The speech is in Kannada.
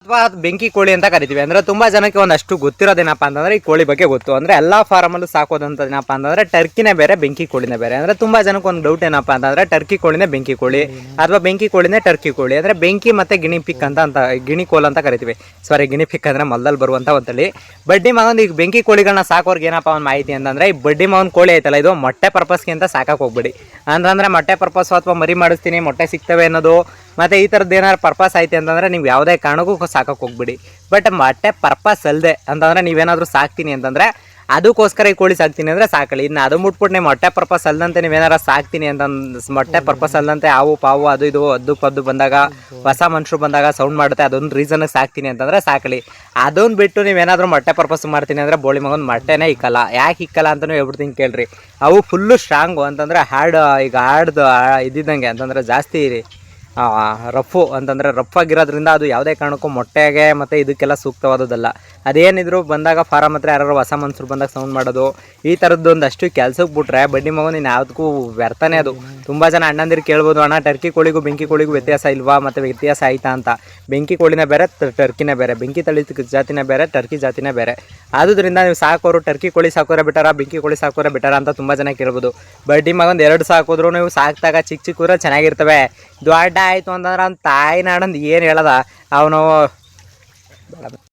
ಅಥವಾ ಬೆಂಕಿ ಕೋಳಿ ಅಂತ ಕರಿತೀವಿ. ಅಂದರೆ ತುಂಬ ಜನಕ್ಕೆ ಒಂದಷ್ಟು ಗೊತ್ತಿರೋದೇನಪ್ಪ ಅಂತಂದರೆ ಈ ಕೋಳಿ ಬಗ್ಗೆ ಗೊತ್ತು. ಅಂದರೆ ಎಲ್ಲ ಫಾರಮಲ್ಲೂ ಸಾಕೋದಂಥದ್ದೇನಪ್ಪ ಅಂತಂದರೆ ಟರ್ಕಿನೇ ಬೇರೆ, ಬೆಂಕಿ ಕೋಳಿನೇ ಬೇರೆ. ಅಂದರೆ ತುಂಬ ಜನಕ್ಕೆ ಒಂದು ಡೌಟ್ ಏನಪ್ಪ ಅಂತಂದರೆ ಟರ್ಕಿ ಕೋಳಿನೇ ಬೆಂಕಿ ಕೋಳಿ ಅಥವಾ ಬೆಂಕಿ ಕೋಳಿನೇ ಟರ್ಕಿ ಕೋಳಿ. ಅಂದರೆ ಬೆಂಕಿ ಮತ್ತು ಗಿಣಿ ಪಿಕ್ ಅಂತ ಗಿಣಿ ಕೋಲ್ ಅಂತ ಕರಿತೀವಿ. ಸಾರಿ, ಗಿಣಿ ಪಿಕ್ ಅಂದರೆ ಮೊದಲು ಬರುವಂಥ ಒಂದು ತಳಿ. ಬಡ್ಡಿ ಮಗನ ಈಗ ಬೆಂಕಿ ಕೋಳಿಗಳನ್ನ ಸಾಕೋರ್ಗೆ ಏನಪ್ಪ ಒಂದು ಮಾಹಿತಿ ಅಂತಂದರೆ, ಈ ಬಡ್ಡಿ ಮಗನ ಕೋಳಿ ಐತಲ್ಲ, ಇದು ಮೊಟ್ಟೆ ಪರ್ಪಸ್ಗೆ ಅಂತ ಸಾಕಕ್ಕೆ ಹೋಗ್ಬೇಡಿ. ಅಂತಂದರೆ ಮೊಟ್ಟೆ ಪರ್ಪಸ್ ಅಥವಾ ಮರಿ ಮಾಡಿಸ್ತೀನಿ ಮೊಟ್ಟೆ ಸಿಗ್ತವೆ ಅನ್ನೋದು ಮತ್ತು ಈ ಥರದ್ದು ಏನಾದ್ರು ಪರ್ಪಸ್ ಐತೆ ಅಂತಂದರೆ ನೀವು ಯಾವುದೇ ಕಾರಣಕ್ಕೂ ಸಾಕಕ್ಕೆ ಹೋಗ್ಬಿಡಿ. ಬಟ್ ಮೊಟ್ಟೆ ಪರ್ಪಸ್ ಅಲ್ಲದೆ ಅಂತಂದರೆ ನೀವೇನಾದರೂ ಸಾಕ್ತೀನಿ ಅಂತಂದರೆ ಅದಕ್ಕೋಸ್ಕರ ಈ ಕೋಳಿ ಸಾಕ್ತೀನಿ ಅಂದರೆ ಸಾಕಳಿ. ಇನ್ನು ಅದು ಮುಟ್ಬಿಟ್ಟು ನೀವು ಮೊಟ್ಟೆ ಪರ್ಪಸ್ ಅಲ್ಲದಂತೆ ನೀವೇನಾರು ಸಾಕ್ತೀನಿ ಅಂತ ಮೊಟ್ಟೆ ಪರ್ಪಸ್ ಅಲ್ಲದಂತೆ ಹಾವು ಪಾವು ಅದು ಇದು ಅದ್ದು ಪದ್ದು ಬಂದಾಗ, ಹೊಸ ಮನುಷ್ಯರು ಬಂದಾಗ ಸೌಂಡ್ ಮಾಡುತ್ತೆ, ಅದೊಂದು ರೀಸನ್ಗೆ ಸಾಕ್ತೀನಿ ಅಂತಂದರೆ ಸಾಕಳಿ. ಅದನ್ನು ಬಿಟ್ಟು ನೀವೇನಾದರೂ ಮೊಟ್ಟೆ ಪರ್ಪಸ್ ಮಾಡ್ತೀನಿ ಅಂದರೆ ಬೋಳಿ ಮಗನ ಮೊಟ್ಟೆನೇ ಇಕ್ಕಲ್ಲ. ಯಾಕೆ ಇಕ್ಕಲ್ಲ ಅಂತಲೂ ಹೇಳ್ಬಿಡ್ತೀನಿ ಕೇಳ್ರಿ. ಅವು ಫುಲ್ಲು ಸ್ಟ್ರಾಂಗು ಅಂತಂದರೆ ಈಗ ಹಾರ್ಡ್ದು ಇದ್ದಿದ್ದಂಗೆ ಅಂತಂದರೆ ಜಾಸ್ತಿ ರಫು ಅಂತಂದರೆ ರಫ್ ಆಗಿರೋದ್ರಿಂದ ಅದು ಯಾವುದೇ ಕಾರಣಕ್ಕೂ ಮೊಟ್ಟೆಗೆ ಮತ್ತು ಇದಕ್ಕೆಲ್ಲ ಸೂಕ್ತವಾದದ್ದಲ್ಲ. ಅದೇನಿದ್ರು ಬಂದಾಗ ಫಾರಮ್ ಹತ್ರ ಯಾರು ಹೊಸ ಮನುಷ್ಯರು ಬಂದಾಗ ಸೌಂಡ್ ಮಾಡೋದು ಈ ಥರದ್ದು ಒಂದಷ್ಟು ಕೆಲ್ಸಕ್ಕೆ ಬಿಟ್ರೆ ಬಡ್ಡಿ ಮಗು ನೀನು ಯಾವುದಕ್ಕೂ ವ್ಯರ್ಥನೇ ಅದು. ತುಂಬ ಜನ ಅಣ್ಣಂದಿರು ಕೇಳ್ಬೋದು, ಅಣ್ಣ ಟರ್ಕಿ ಕೋಳಿಗೂ ಬೆಂಕಿ ಕೋಳಿಗೂ ವ್ಯತ್ಯಾಸ ಇಲ್ವಾ ಮತ್ತು ವ್ಯತ್ಯಾಸ ಆಯ್ತಾ ಅಂತ. ಬೆಂಕಿ ಕೋಳಿನೇ ಬೇರೆ, ಟರ್ಕಿನೇ ಬೇರೆ. ಬೆಂಕಿ ತಳಿ ಜಾತಿನೇ ಬೇರೆ, ಟರ್ಕಿ ಜಾತಿನೇ ಬೇರೆ. ಆದುದರಿಂದ ನೀವು ಸಾಕೋರು ಟರ್ಕಿ ಕೋಳಿ ಸಾಕೋರೆ ಬೆಟರ, ಬೆಂಕಿ ಕೋಳಿ ಸಾಕೋರೆ ಬೆಟರ ಅಂತ ತುಂಬ ಜನ ಕೇಳ್ಬೋದು. ಬಡ್ಡಿ ಮಗಂದು 2 ಸಾಕಿದ್ರು ನೀವು ಸಾಕಿದಾಗ ಚಿಕ್ಕ ಚೆನ್ನಾಗಿರ್ತವೆ. ದೊಡ್ಡ ಆಯಿತು ಅಂತಂದ್ರೆ ಅವ್ನ ತಾಯಿ ನಾಡಂದು ಏನು ಹೇಳೋದ ಅವನು